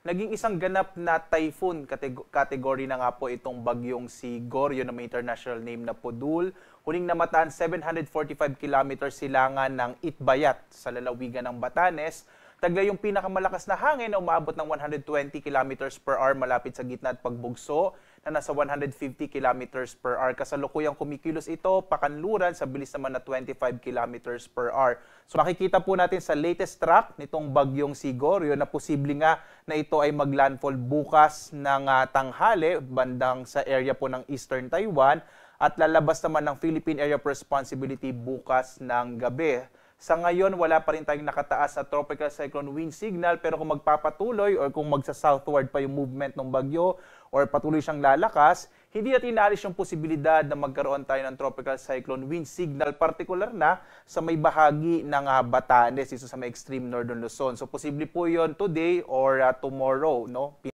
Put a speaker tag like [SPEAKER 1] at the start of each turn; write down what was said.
[SPEAKER 1] naging isang ganap na typhoon category na nga po itong bagyong si Goryo na may international name na Podul. Huling namataan 745 kilometers silangan ng Itbayat sa lalawigan ng Batanes. Taglay yung pinakamalakas na hangin na umaabot ng 120 kilometers per hour malapit sa gitna at pagbugso na nasa 150 kilometers per hour. Kasalukuyang kumikilos ito, pakanluran sa bilis naman na 25 kilometers per hour. So makikita po natin sa latest track nitong bagyong si Goryo na posible nga na ito ay maglandfall bukas ng tanghali bandang sa area po ng Eastern Taiwan at lalabas naman ng Philippine Area of Responsibility bukas ng gabi. Sa ngayon, wala pa rin tayong nakataas na tropical cyclone wind signal pero kung magpapatuloy or kung magsa-southward pa yung movement ng bagyo or patuloy siyang lalakas, hindi natin inaalis yung posibilidad na magkaroon tayo ng tropical cyclone wind signal, particular na sa may bahagi ng Batanes, isa sa may extreme northern Luzon. So posible po yon today or tomorrow, no?